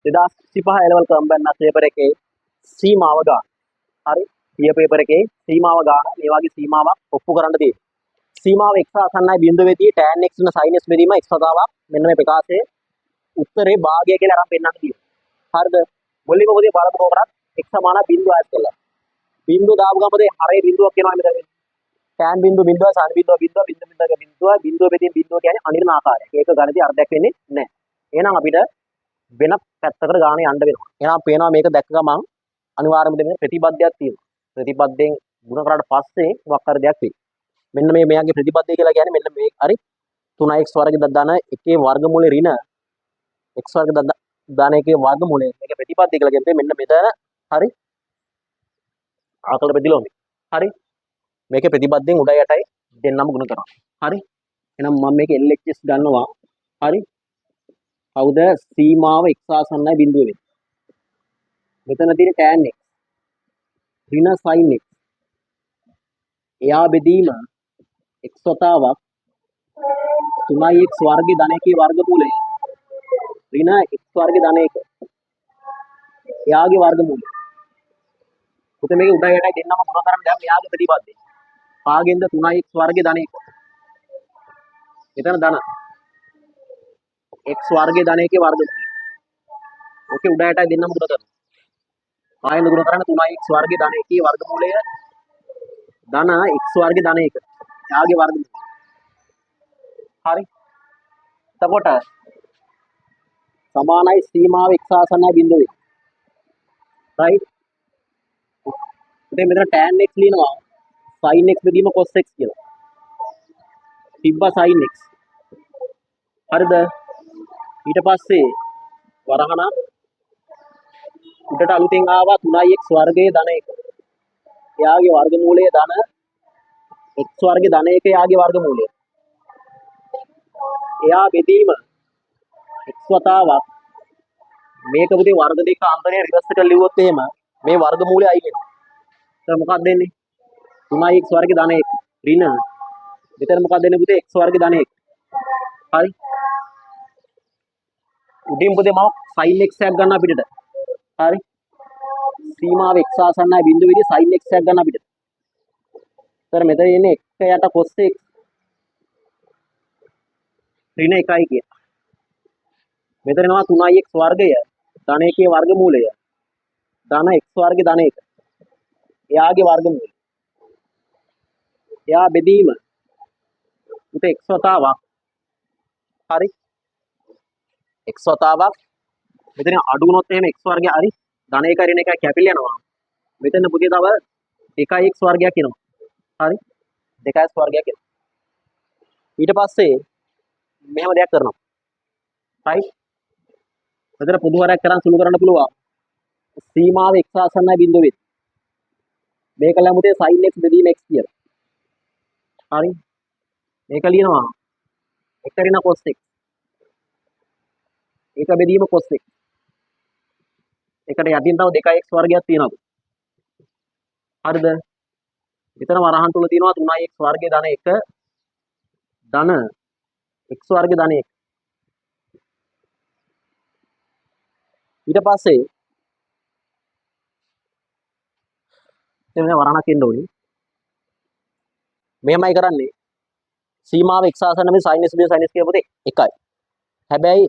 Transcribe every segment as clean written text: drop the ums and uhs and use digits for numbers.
2025 A level කම්බැන්නා paper එකේ සීමාව ගන්න. හරි. ඊය පේපර් එකේ සීමාව ගන්න. මේ වගේ සීමාවක් ඔප්පු කරන්න තියෙනවා. සීමාව x ආසන්නයි බිඳුවේදී tan x වෙන sin x බෙදීම x වතාවක් මෙන්න මේ ප්‍රකාශයේ උත්තරේ භාගය කියලා අරන් පෙන්නන්න තියෙනවා. හරිද? මුලින්ම මොකද බලමු කොහොමද x සමාන බිඳුව ආයත කළා. බිඳුව දාපු ගමන් හරේ බිඳුවක් එනවා මෙතන. tan බිඳුව බිඳුව sin බිඳුව බිඳුව බිඳුව බෙදීම බිඳුව කියන්නේ අනිර්ණ ආකාරය. ඒක ගණිතය අර්ධයක් වෙන්නේ නැහැ. එහෙනම් අපිට වෙන පැත්තකට ගාන යන්න වෙනවා. එහෙනම් පේනවා මේක දැක්ක ගමන් අනිවාර්යයෙන්ම මෙතන ප්‍රතිබද්ධයක් තියෙනවා. ප්‍රතිබද්ධයෙන් ගුණ කරාට පස්සේ මොකක් හරි දෙයක් වෙයි. මෙන්න මේ මෙයාගේ ප්‍රතිපදේ කියලා කියන්නේ මෙන්න මේ හරි 3x වර්ග දන එකේ වර්ගමූලය ඍණ x වර්ග දන එකේ වර්ගමූලය මේක ප්‍රතිපදේ කියලා කියන්නේ මෙන්න මෙතන හරි ආකල බෙදලා උනේ හරි මේකේ ප්‍රතිපදයෙන් උඩ යටයි දෙන්නම ගුණ කරනවා හරි එහෙනම් මම මේක LHS ගන්නවා හරි කවුද සීමාව x ආසන්නයි බිඳුව වෙන්නේ මෙතන තියෙන tan x ඍණ sin x එයා බෙදීම x වතාවක් 3x වර්ගයේ ධන එකේ වර්ගමූලය ඍණ x වර්ගයේ ධන එක එයාගේ වර්ගමූලය. පුතේ මේක උඩ යටයි දෙන්නම ගුණ කරන්න දැන් එයාගේ ප්‍රතිපදේ. කාගෙන්ද 3x වර්ගයේ ධන එක. මෙතන ධන x වර්ගයේ ධන එකේ වර්ගමූලය. ඕකේ උඩ යටයි දෙන්නම ගුණ කරනවා. කාගෙන්ද ගුණ කරන්නේ 3x වර්ගයේ ධන එකේ වර්ගමූලය ධන x වර්ගයේ ධන එක. එයාගේ වර්ගමූලය. හරි. එතකොට සමානයි සීමාව x ආසන්නයි බිඳුවේ. right ඉතින් මෙතන tan x ලියනවා sin x බෙදීම cos x කියලා. තිබ්බා sin x. හරිද? ඊට පස්සේ වරහණ උඩට අලුතෙන් ආවා 3x වර්ගයේ ධන එක. එයාගේ වර්ගමූලය ධන x වර්ගයේ ධන එක එයාගේ වර්ගමූලය. එයා බෙදීම x වතාවක් මේක පුතේ වර්ග දෙක අන්තරය රිවර්ස් එකට ලිව්වොත් එහෙම මේ වර්ගමූලය අයින් වෙනවා. එතන මොකක්ද දෙන්නේ? 3x වර්ගයේ ධන 1 ඍණ මෙතන මොකක්ද දෙන්නේ පුතේ x වර්ගයේ ධන 1. හරි. උඩින් පුතේ මම sin x එකක් ගන්න අපිට. හරි. සීමාව x ආසන්නයි බිඳුවේදී sin x එකක් ගන්න අපිට. එතන මෙතන ඉන්නේ 1 යට cos x ඍණ 1යි කිය. මෙතන එනවා 3x වර්ගය ධන 1 වර්ගමූලය ධන x වර්ගයේ ධන 1. එයාගේ වර්ගමූලය. එයා බෙදීම පුතේ x වතාවක් හරි x වතාවක් මෙතන අඩු වුණොත් එහෙම x වර්ගය හරි ධන 1 ඍණ 1 කැපිලා යනවා. මෙතන පුතේ තව 2x වර්ගයක් එනවා. හරි 2x වර්ගයක් එනවා. ඊට පස්සේ මෙහෙම දෙයක් කරනවා. right මෙතන පොදු හරයක් කරන් සුළු කරන්න පුළුවන්. සීමාව x ආසන්නයි බිඳුවේ. මේක ලැබුතේ sin x බෙදීම x කියලා. හරි මේක ලියනවා 1 ඍණ cos x. ඒක බෙදීම cos x. ඒකට යටින් තව 2x වර්ගයක් තියෙනවා. හරිද? මෙතන වරහන් තුල තියෙනවා 3x වර්ගයේ ධන 1 ධන x වර්ගයේ ධන 1. ඊට පස්සේ එතන වරහණක් එන්න ඕනේ. මෙහෙමයි කරන්නේ. සීමාව x ආසන්න මේ sin x බිය sin x කියපොතේ 1යි. හැබැයි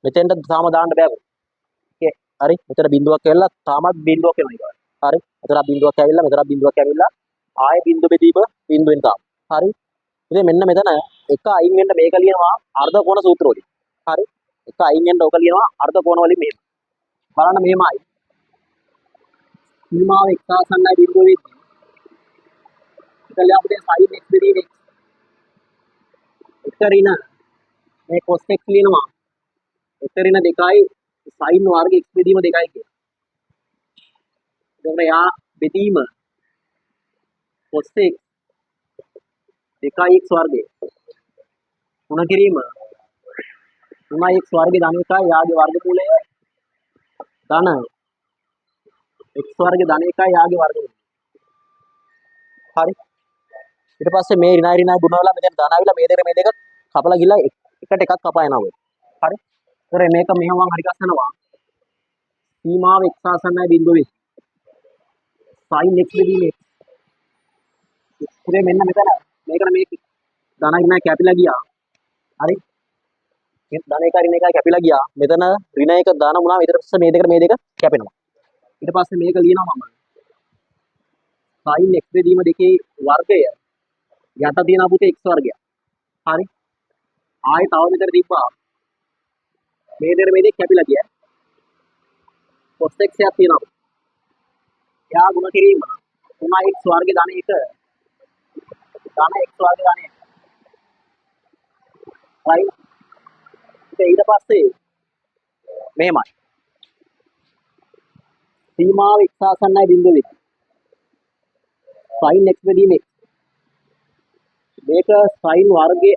මෙතෙන්ට තාම දාන්න බෑ. ඕකේ. හරි. මෙතන බිඳුවක් ඇවිල්ලා තාමත් බිඳුවක් එනවා ඊට. හරි. මෙතන බිඳුවක් ඇවිල්ලා මෙතන බිඳුවක් ඇවිල්ලා ආයෙ බිඳු බෙදීම බිඳුවෙන් තාම. හරි. ඉතින් මෙන්න මෙතන එක අයින් වෙන්න මේක ලියනවා අර්ධ කෝණ සූත්‍ර වලින්. හරි. එක අයින් වෙන්න ඕක ලියනවා අර්ධ කෝණ වලින් මෙහෙම. බලන්න මෙහෙමයි. සීමාව x ආසන්නයි බිඳුවේ. ඉතින් අපිට sin x බෙදීම x. එක ඍණ මේ cos x ලියනවා. එක ඍණ 2යි sin වර්ග x බෙදීම 2යි කියලා. එතකොට යා බෙදීම cos x 2x වර්ගය. ಗುಣ කිරීම 3x වර්ගයේ ධන 1යි යාගේ වර්ගමූලය ධන x වර්ගයේ ධන 1යි යාගේ වර්ගමූලය. හරි. ඊට පස්සේ මේ ඍණයි ඍණයි ගුණ වල මෙතන ධන ආවිලා මේ දෙක කපලා ගිහලා එකට එකක් කපා යනවා. හරි. ඒතර මේක මෙහෙම හරි ගස්සනවා සීමාව x ආසන්නයි බිඳුවේ sin x බෙදීමේ ඉතින් මෙන්න මෙතන මේකට මේ ධන ඍණ කැපිලා ගියා හරි මේ ධන එක ඍණ එකයි කැපිලා ගියා මෙතන ඍණ එක දාන වුණාම ඊට පස්සේ මේ දෙකට මේ දෙක කැපෙනවා ඊට පස්සේ මේක ලියනවා මම sin x බෙදීම දෙකේ වර්ගය යට තියෙන පුතේ x වර්ගය හරි ආයෙ තව මෙතන තිබ්බා මේ දෙක මේ දෙක කැපිලා ගියා cos x එකක් තියෙනවා එයා ගුණ කිරීම 3x වර්ගය ධන 1 ධන x වර්ගය ධන 1 right ඊට පස්සේ මෙහෙමයි සීමාව x ආසන්නයි බිඳුවේ sin x බෙදීම x මේක sin වර්ගය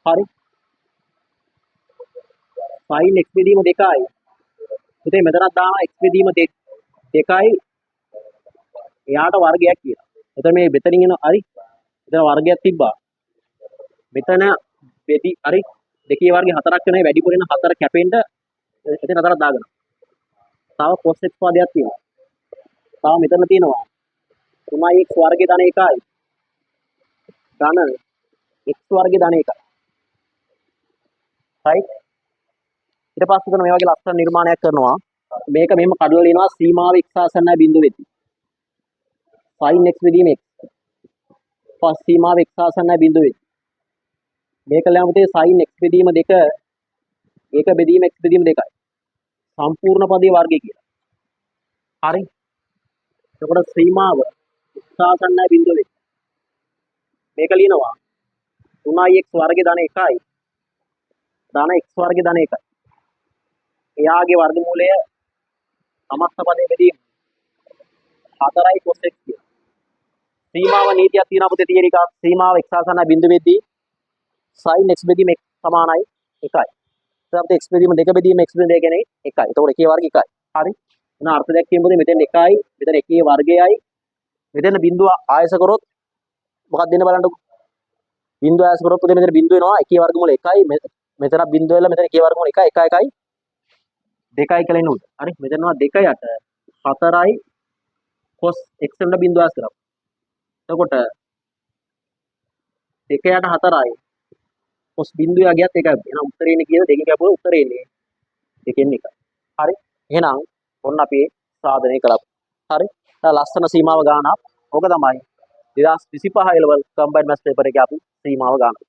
හරි sin x බෙදීම 2යි ඉතින් මෙතනක් දානවා x බෙදීම 2යි එයාට වර්ගයක් කියලා. එතන මේ මෙතනින් එන හරි එතන වර්ගයක් තිබ්බා. මෙතන බෙදි හරි දෙකේ වර්ගය 4ක් වෙනයි වැඩිපුර එන 4 කැපෙන්න එතන 4ක් දාගන්න. තව cos x පදයක් තියෙනවා. තව මෙතන තියෙනවා 3x වර්ගය ධන 1යි. ධන x වර්ගය ධන 1යි. right ඊට පස්සේ තමයි මේ වගේ ලස්සන නිර්මාණයක් කරනවා මේක මෙහෙම කඩලා ලියනවා සීමාව x ආසන්නයි බිඳුවේදී sin x බෙදීම x පස් සීමාව x ආසන්නයි බිඳුවේදී මේක ලියමු තේ sin x බෙදීම 2 ඒක බෙදීම x බෙදීම 2යි සම්පූර්ණ පදයේ වර්ගය කියලා හරි එතකොට සීමාව x ආසන්නයි බිඳුවේදී මේක ලියනවා 3x වර්ගය ධන 1යි ධන x වර්ගය ධන 1යි එයාගේ වර්ගමූලය සමස්ත පදයේ බෙදීම 4යි cos x කියලා. සීමාව නීතියක් තියෙනවා පුතේ තියරි එකක්. සීමාව x ආසන්නයි බිඳුවේදී sin x බෙදීම x සමානයි 1යි. එතකොට අපිට x බෙදීම 2 බෙදීම x බෙදීම 2 කියන්නේ 1යි. එතකොට එකේ වර්ගය 1යි. හරි. එහෙනම් අර්ථ දැක්කීම පුතේ මෙතෙන් 1යි, මෙතන එකේ වර්ගයයි. මෙතන බිඳුව ආයස කරොත් මොකක්ද දෙන්න බලන්නකො. බිඳුව ආයස කරොත් පුතේ මෙතන බිඳුව එනවා එකේ වර්ගමූල 1යි. මෙතන බිඳුව වෙලා මෙතන එකේ වර්ගමූල 1යි 1යි 2යි කියලා එන්න උඩ. හරි. මෙතන 2 යට 4යි cos x වල බිඳුව ආස් කරා. එතකොට 2 යට 4යි cos බිඳුව ගියත් 1යි. එහෙනම් උත්තරේ එන්නේ කීයද? දෙකෙන් කැපුවොත් උත්තරේ එන්නේ දෙකෙන් 1යි. හරි. එහෙනම් ඔන්න අපි සාධනය කළා. හරි. ලස්සන සීමාව ගානක්. ඕක තමයි 2025 A level combined maths paper එකේ අපි සීමාව ගානක්.